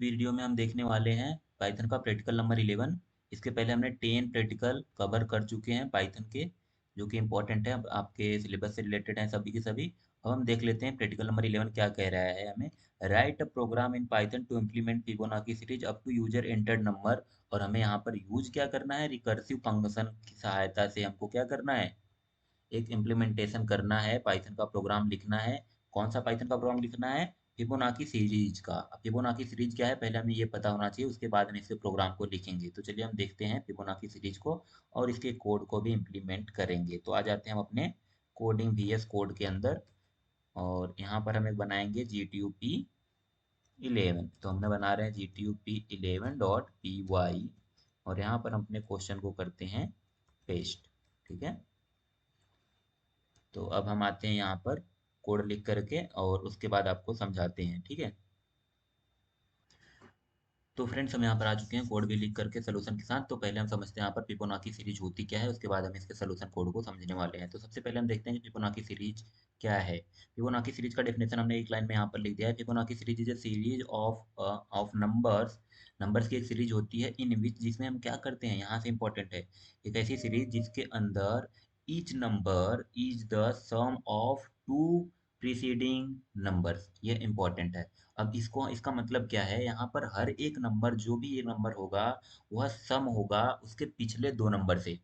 Video में हम देखने वाले हैं पाइथन का प्रैक्टिकल नंबर 11। इसके पहले हमने 10 प्रैक्टिकल कवर कर चुके हैं पाइथन के, जो कि इम्पोर्टेंट है, आपके सिलेबस से रिलेटेड हैं सभी के सभी। अब हम देख लेते हैं प्रैक्टिकल नंबर 11 क्या कह रहा है हमें। Write a program in Python to implement Fibonacci series up to user entered number. और हमें यहाँ पर यूज क्या करना है, रिकर्सिव फंक्शन की सहायता से हमको क्या करना है, एक इम्प्लीमेंटेशन करना है, पाइथन का प्रोग्राम लिखना है। कौन सा पाइथन का प्रोग्राम लिखना है, फिबोनाची सीरीज का। अब फिबोनाची सीरीज क्या है पहले हमें ये पता होना चाहिए, उसके बाद हम इसके प्रोग्राम को लिखेंगे। तो चलिए हम देखते हैं फिबोनाची सीरीज को और इसके कोड को भी इम्प्लीमेंट करेंगे। तो आ जाते हैं हम अपने कोडिंग VS कोड के अंदर, और यहाँ पर हमें बनाएंगे GTU-P11। तो हमने बना रहे हैं GTU-P11.py, और यहाँ पर हम अपने क्वेश्चन को करते हैं पेस्ट। ठीक है, तो अब हम आते हैं यहाँ पर कोड लिख करके और उसके बाद आपको समझाते हैं। ठीक है, तो फ्रेंड्स हम यहाँ पर आ चुके हैं कोड भी लिख करके सोल्यूशन के साथ। तो पहले हम समझते हैं यहाँ पर फिबोनाची सीरीज होती क्या है, उसके बाद हम इसके सोल्यूशन कोड को समझने वाले हैं। तो सबसे पहले हम देखते हैं कि फिबोनाची सीरीज क्या है। फिबोनाची सीरीज का डेफिनेशन हमने एक लाइन में यहाँ पर लिख दिया है। Fibonacci series is a series of numbers. Numbers की एक सीरीज होती है इन विच, जिसमें हम क्या करते हैं, यहाँ से इंपॉर्टेंट है, एक ऐसी सीरीज जिसके अंदर each number is the sum of two preceding numbers. ये इंपॉर्टेंट है। अब इसको, इसका मतलब क्या है, यहाँ पर हर एक नंबर, जो भी एक नंबर होगा, वह सम होगा उसके पिछले दो नंबर से।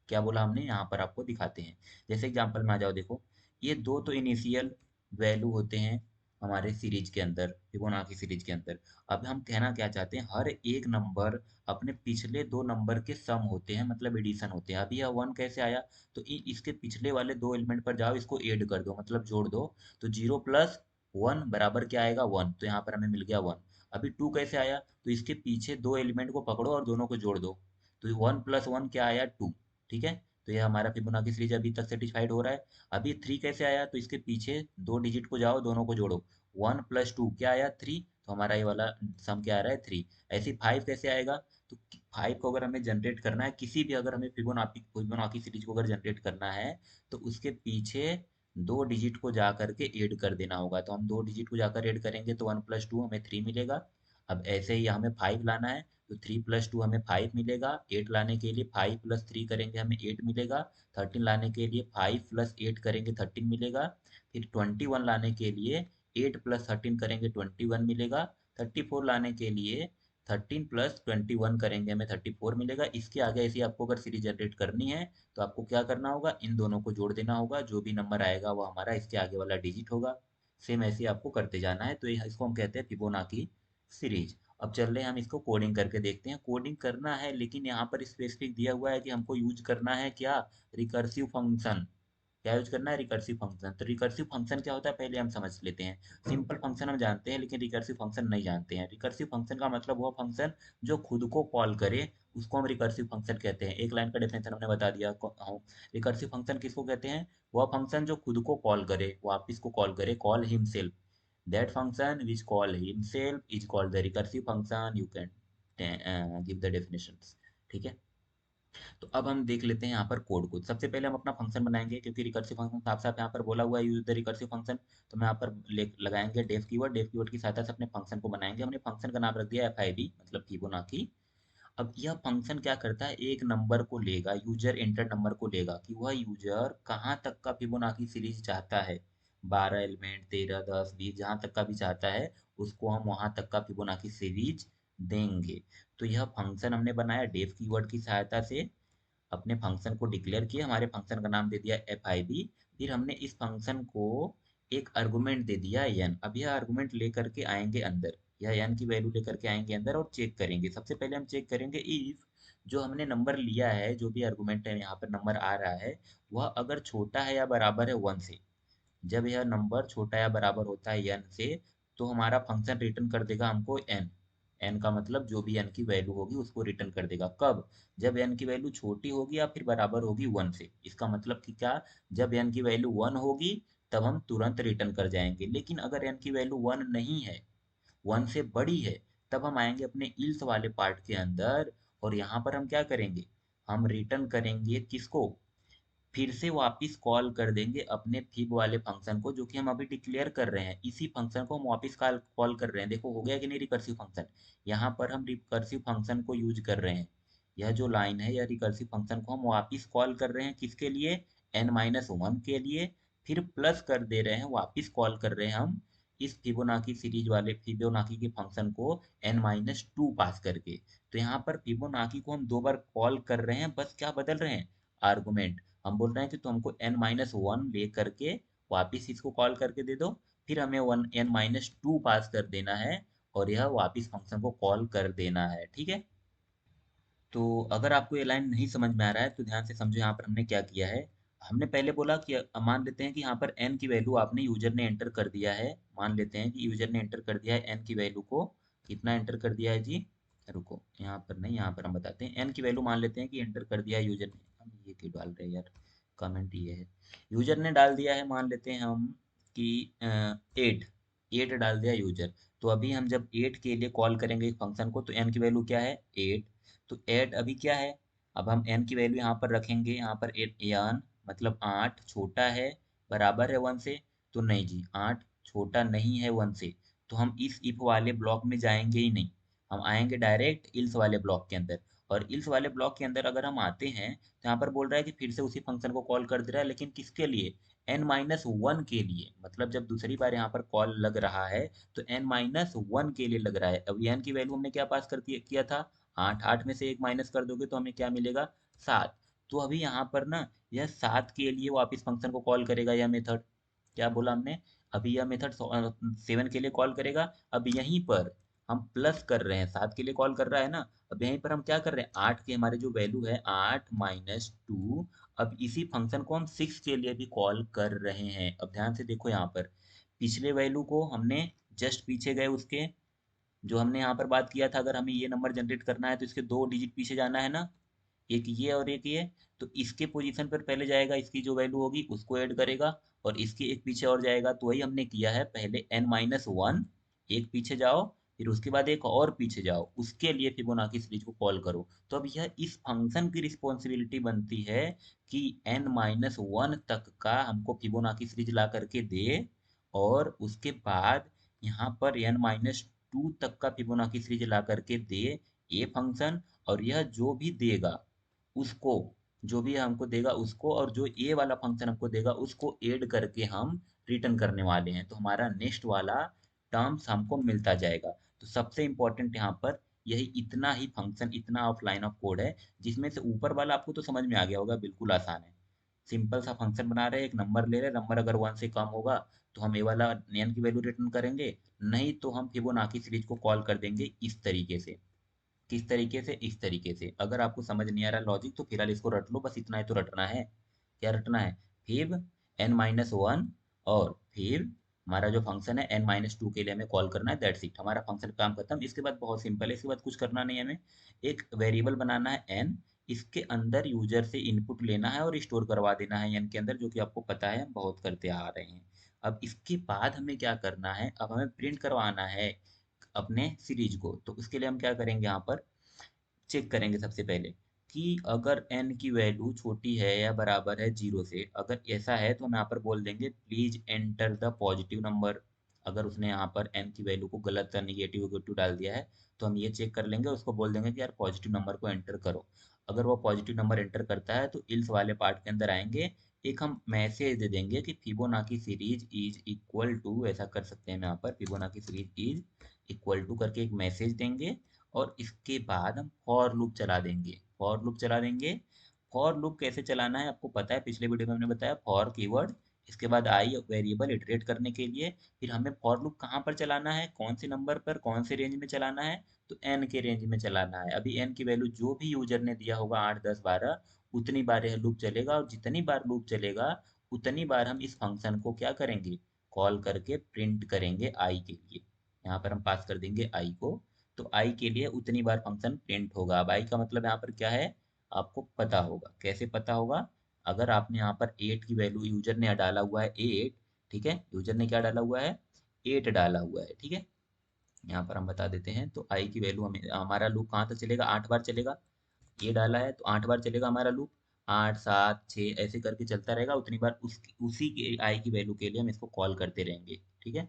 क्या बोला हमने, यहाँ पर आपको दिखाते हैं। जैसे एग्जांपल में आ जाओ, देखो ये दो तो इनिशियल वैल्यू होते हैं हमारे सीरीज के अंदर, फिबोनाची सीरीज के अंदर। अब हम कहना क्या चाहते हैं, हर एक नंबर अपने पिछले दो नंबर के सम होते हैं, मतलब एडिशन होते हैं। अभी यह 1 कैसे आया, तो इसके पिछले वाले दो एलिमेंट पर जाओ, इसको ऐड कर दो, मतलब जोड़ दो। तो 0 + 1 बराबर क्या आएगा, 1। तो यहाँ पर हमें मिल गया 1। अभी 2 कैसे आया, तो इसके पीछे दो एलिमेंट को पकड़ो और दोनों को जोड़ दो। तो 1 + 1 क्या आया, 2। ठीक है, तो ये हमारा फिबोनाची सीरीज अभी तक सेटिस्फाइड हो रहा है। अभी 3 कैसे आया, तो इसके पीछे दो डिजिट को जाओ, दोनों को जोड़ो। 1 + 2 क्या आया, 3। तो हमारा ये वाला सम क्या आ रहा है, 3। ऐसे 5 कैसे आएगा, तो 5 को अगर हमें जनरेट करना है, किसी भी, अगर हमें फिबोनाची सीरीज को अगर जनरेट करना है, तो उसके पीछे दो डिजिट को जा करके ऐड कर देना होगा। तो हम दो डिजिट को जाकर ऐड करेंगे, तो 1 + 2 हमें 3 मिलेगा। अब ऐसे ही हमें 5 लाना है, तो 3 + 2 हमें 5 मिलेगा। 8 लाने के लिए 5 + 3 करेंगे, हमें 8 मिलेगा। 13 लाने के लिए 5 + 8 करेंगे, 13 मिलेगा। फिर 21 लाने के लिए 8 + 13 करेंगे, 21 मिलेगा। 34 लाने के लिए 13 + 21 करेंगे, हमें 34 मिलेगा। इसके आगे ऐसे आपको अगर सीरीज जनरेट करनी है, तो आपको क्या करना होगा, इन दोनों को जोड़ देना होगा। जो भी नंबर आएगा वो हमारा इसके आगे वाला डिजिट होगा। सेम ऐसे आपको करते जाना है। तो इसको हम कहते हैं फिबोनाची सीरीज। अब चल रहे हैं हम इसको कोडिंग करके देखते हैं। कोडिंग करना है, लेकिन यहाँ पर स्पेसिफिक दिया हुआ है कि हमको यूज करना है क्या, रिकर्सिव फंक्शन। क्या यूज करना है, रिकर्सिव फंक्शन। तो रिकर्सिव फंक्शन क्या होता है पहले हम समझ लेते हैं। सिंपल फंक्शन हम जानते हैं, लेकिन रिकर्सिव फंक्शन नहीं जानते हैं। रिकर्सिव फंक्शन का मतलब वो फंक्शन जो खुद को कॉल करे, उसको हम रिकर्सिव फंक्शन कहते हैं। एक लाइन का डेफिनेशन हमने बता दिया। रिकर्सिव फंक्शन किसको कहते हैं, वह फंक्शन जो खुद को कॉल करे, वापिस को कॉल करे, call himself. That function which call himself is called the recursive function. You can give the definitions. ठीक है, तो अब हम देख लेते हैं यहाँ पर कोड को। सबसे पहले हम अपना फंक्शन बनाएंगे, क्योंकि रिकर्सिव फंक्शन साफ साफ यहाँ पर बोला हुआ है, यूज द रिकर्सिव फंक्शन। तो मैं यहाँ पर लगाएंगे डेफ कीवर्ड। डेफ कीवर्ड की सहायता से अपने फंक्शन को बनाएंगे। हमने फंक्शन का नाम रख दिया FIB, मतलब फिबोनाची। अब यह फंक्शन क्या करता है, एक नंबर को लेगा, यूजर एंटर नंबर को लेगा, कि वह यूजर कहाँ तक का फिबोनाची सीरीज चाहता है। 12 एलिमेंट, 13, 10, 20, जहाँ तक का भी चाहता है, उसको हम वहां तक का फिबोनाची सीरीज देंगे। तो यह फंक्शन हमने बनाया डेफ कीवर्ड की सहायता से, अपने फंक्शन को डिक्लेयर किया, हमारे फंक्शन का नाम दे दिया FIB। फिर हमने इस फंक्शन को एक आर्गुमेंट दे दिया n। अब यह आर्गुमेंट लेकर के आएंगे अंदर, यह n की वैल्यू लेकर के आएंगे अंदर और चेक करेंगे। सबसे पहले हम चेक करेंगे इफ जो हमने नंबर लिया है, जो भी आर्गुमेंट है यहाँ पर नंबर आ रहा है, वह अगर छोटा है या बराबर है 1 से। जब यह नंबर छोटा या बराबर होता है n से, तो हमारा फंक्शन रिटर्न कर देगा हमको n। n का मतलब जो भी n की वैल्यू होगी उसको रिटर्न कर देगा। कब, जब n की वैल्यू छोटी होगी या फिर बराबर होगी 1 से। इसका मतलब कि क्या, जब n की वैल्यू 1 होगी तब हम तुरंत रिटर्न कर जाएंगे। लेकिन अगर n की वैल्यू 1 नहीं है, 1 से बड़ी है, तब हम आएंगे अपने इल्स वाले पार्ट के अंदर, और यहाँ पर हम क्या करेंगे, हम रिटर्न करेंगे किसको, फिर से वापस कॉल कर देंगे अपने फिब वाले फंक्शन को, जो कि हम अभी डिक्लेयर कर रहे हैं। इसी फंक्शन को हम वापस कॉल कॉल कर रहे हैं। देखो हो गया कि नहीं रिकर्सिव फंक्शन। यहाँ पर हम रिकर्सिव फंक्शन को यूज कर रहे हैं। यह जो लाइन है, यह रिकर्सिव फंक्शन को हम वापस कॉल कर रहे हैं। किसके लिए? n-1 के लिए। फिर प्लस कर दे रहे हैं, वापस कॉल कर रहे हैं हम इस फिबोनाची सीरीज वाले फिबोनाची के फंक्शन को n-2 पास करके। तो यहाँ पर फिबोनाची को हम दो बार कॉल कर रहे हैं, बस क्या बदल रहे हैं? आर्गुमेंट। हम बोल रहे हैं कि तुमको n-1 ले करके वापिस इसको कॉल करके दे दो। फिर हमें n-2 पास कर देना है और यह वापिस फंक्शन को कॉल कर देना है। ठीक है। तो अगर आपको ये लाइन नहीं समझ में आ रहा है तो ध्यान से समझो यहाँ पर हमने क्या किया है। हमने पहले बोला कि मान लेते हैं कि यहाँ पर n की वैल्यू आपने यूजर ने एंटर कर दिया है। मान लेते हैं कि यूजर ने एंटर कर दिया है n की वैल्यू को। कितना एंटर कर दिया है जी? रुको, यहाँ पर नहीं, यहाँ पर हम बताते हैं। n की वैल्यू मान लेते हैं कि एंटर कर दिया है यूजर ने। हम ये क्यों डाल रहे हैं यार? कमेंट ये है, यूजर ने डाल दिया है, मान लेते हैं हम कि 8। 8 डाल दिया यूजर। तो अभी हम जब 8 के लिए कॉल करेंगे एक फंक्शन को, तो n की वैल्यू क्या है? 8। तो 8 अभी क्या है? अब हम n की वैल्यू यहाँ पर रखेंगे। यहाँ पर 8 मतलब 8 छोटा है, बराबर है 1 से। तो नहीं जी, 8 छोटा नहीं है 1 से। तो हम इस इफ वाले ब्लॉक में जाएंगे ही नहीं। हम आएंगे डायरेक्ट इल्स वाले ब्लॉक के अंदर। और इल्स वाले ब्लॉक के अंदर अगर हम आते हैं तो यहाँ पर बोल रहा है कि फिर से उसी फंक्शन को कॉल कर दे रहा है, लेकिन किसके लिए? n-1 के लिए। मतलब जब दूसरी बार यहाँ पर कॉल लग रहा है तो n-1 के लिए लग रहा है। अब n की वैल्यू हमने क्या पास कर किया था? 8। 8 में से एक माइनस कर दोगे तो हमें क्या मिलेगा? 7। तो अभी यहाँ पर ना यह 7 के लिए वापस फंक्शन को कॉल करेगा यह मेथड। क्या बोला हमने? अभी यह मेथड 7 के लिए कॉल करेगा। अब यहीं पर हम प्लस कर रहे हैं, 7 के लिए कॉल कर रहा है ना। अब यहीं पर हम क्या कर रहे हैं? 8 की हमारी जो वैल्यू है 8-2। अब इसी फंक्शन को हम 6 के लिए भी कॉल कर रहे हैं। अब ध्यान से देखो यहाँ पर पिछले वैल्यू को हमने जस्ट पीछे गए उसके, जो हमने यहाँ पर बात किया था, अगर हमें ये नंबर जनरेट करना है तो इसके 2 डिजिट पीछे जाना है ना, एक ये और एक ये। तो इसके पोजीशन पर पहले जाएगा, इसकी जो वैल्यू होगी उसको ऐड करेगा, और इसके एक पीछे और जाएगा। तो वही हमने किया है, पहले n-1 एक पीछे जाओ, फिर उसके बाद एक और पीछे जाओ, उसके लिए फिबोनाची सीरीज को कॉल करो। तो अब यह इस फंक्शन की रिस्पॉन्सिबिलिटी बनती है कि n-1 तक का हमको फिबोनाची सीरीज ला करके दे, और उसके बाद यहाँ पर n-2 तक का फिबोनाची सीरीज ला करके दे ये फंक्शन। और यह जो भी देगा उसको, जो भी हमको देगा उसको, और जो ए वाला फंक्शन हमको देगा उसको ऐड करके हम रिटर्न करने वाले हैं। तो हमारा नेक्स्ट वाला टर्म्स हमको मिलता जाएगा। तो सबसे इम्पोर्टेंट यहाँ पर यही इतना ही फंक्शन, इतना ऑफ लाइन ऑफ कोड है, जिसमें से ऊपर वाला आपको तो समझ में आ गया होगा, बिल्कुल आसान है। सिंपल सा फंक्शन बना रहे हैं, एक नंबर ले रहे हैं, नंबर अगर 1 से कम होगा तो हम ए वाला n की वैल्यू रिटर्न करेंगे, नहीं तो हम फिबोनाची सीरीज को कॉल कर देंगे इस तरीके से। किस तरीके से? इस तरीके से। अगर आपको समझ नहीं आ रहा लॉजिक तो फिलहाल इसको रट लो, बस इतना ही तो रटना है। क्या रटना है? फिर n-1, और फिर हमारा जो फंक्शन है n-2 के लिए हमें कॉल करना है, दैट्स इट, हमारा फंक्शन काम खत्म। इसके बाद बहुत सिंपल है, इसके बाद कुछ करना नहीं है हमें। एक वेरिएबल बनाना है n, इसके अंदर यूजर से इनपुट लेना है और स्टोर करवा देना है n के अंदर, जो कि आपको पता है हम बहुत करते आ रहे हैं। अब इसके बाद हमें क्या करना है? अब हमें प्रिंट करवाना है अपने सीरीज को। तो उसके लिए हम क्या करेंगे? यहाँ पर चेक करेंगे सबसे पहले कि अगर n की वैल्यू छोटी है या बराबर है 0 से। अगर ऐसा है तो हम यहाँ पर बोल देंगे please enter the positive number. अगर उसने यहाँ पर n की वैल्यू को गलत नेगेटिव नेगेटिव डाल दिया है तो हम ये चेक कर लेंगे, उसको बोल देंगे कि यार पॉजिटिव नंबर को एंटर करो। अगर वो पॉजिटिव नंबर एंटर करता है तो इल्स वाले पार्ट के अंदर आएंगे, एक हम मैसेज दे देंगे कि Fibonacci series is equal to, ऐसा कर सकते हैं हम यहाँ पर, Fibonacci series is equal to करके एक मैसेज देंगे। और इसके बाद हम फॉर लूप चला देंगे। फॉर लूप चला देंगे। फॉर लूप कैसे चलाना है आपको पता है, पिछले वीडियो में हमने बताया, फॉर कीवर्ड, इसके बाद आई वेरिएबल इटरेट करने के लिए। फिर हमें फॉर लूप कहाँ पर चलाना है, कौन से नंबर पर, कौन से रेंज में चलाना है? तो n के रेंज में चलाना है। अभी n की वैल्यू जो भी यूजर ने दिया होगा 8, 10, 12, उतनी बार यह लूप चलेगा। और जितनी बार लूप चलेगा उतनी बार हम इस फंक्शन को क्या करेंगे? कॉल करके प्रिंट करेंगे आई के लिए। यहाँ पर हम पास कर देंगे आई को। तो आई के लिए उतनी बार फंक्शन प्रिंट होगा। अब आई का मतलब यहाँ पर क्या है आपको पता होगा। कैसे पता होगा? अगर आपने यहाँ पर 8 की वैल्यू, यूजर ने डाला हुआ है 8, ठीक है, यूजर ने क्या डाला हुआ है? 8 डाला हुआ है, ठीक है। यहाँ पर हम बता देते हैं। तो आई की वैल्यू हमें, हमारा लूप कहाँ तक चलेगा? 8 बार चलेगा। ये डाला है तो 8 बार चलेगा हमारा लूप। 8 7 6 ऐसे करके चलता रहेगा, उतनी बार उसी के आई की वैल्यू के लिए हम इसको कॉल करते रहेंगे। ठीक है।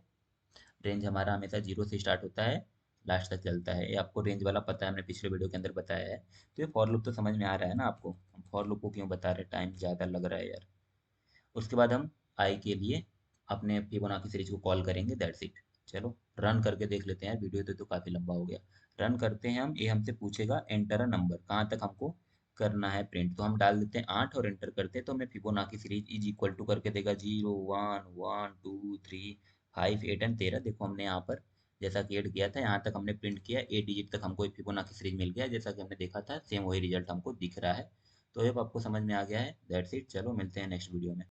रेंज हमारा हमेशा 0 से स्टार्ट होता है, लास्ट तक चलता है। ये आपको रेंज वाला पता है, हमने पिछले वीडियो के अंदर बताया है। तो ये फॉर लूप तो समझ में आ रहा है ना आपको, हम फॉर लूप को क्यों बता रहे हैं, टाइम ज़्यादा लग रहा है यार। उसके बाद हम आई के लिए अपने फिबोनाची सीरीज को कॉल करेंगे, दैट्स इट। चलो रन करके देख लेते हैं यार, वीडियो तो काफ़ी लंबा हो गया। रन करते हैं हम, ये हमसे पूछेगा एंटर अ नंबर, कहाँ तक हमको करना है प्रिंट। तो हम डाल देते हैं 8 और एंटर करते हैं, तो हमें Fibonacci series is equal to करके देगा 0 1 1 2 3 5 8 एंड 13। देखो हमने यहाँ पर जैसा कि ऐड किया था, यहाँ तक हमने प्रिंट किया, 8 डिजिट तक हमको एक फिबोनाची सीरीज मिल गया, जैसा कि हमने देखा था सेम वही रिजल्ट हमको दिख रहा है। तो ये आपको समझ में आ गया है, दैट्स इट। चलो मिलते हैं नेक्स्ट वीडियो में।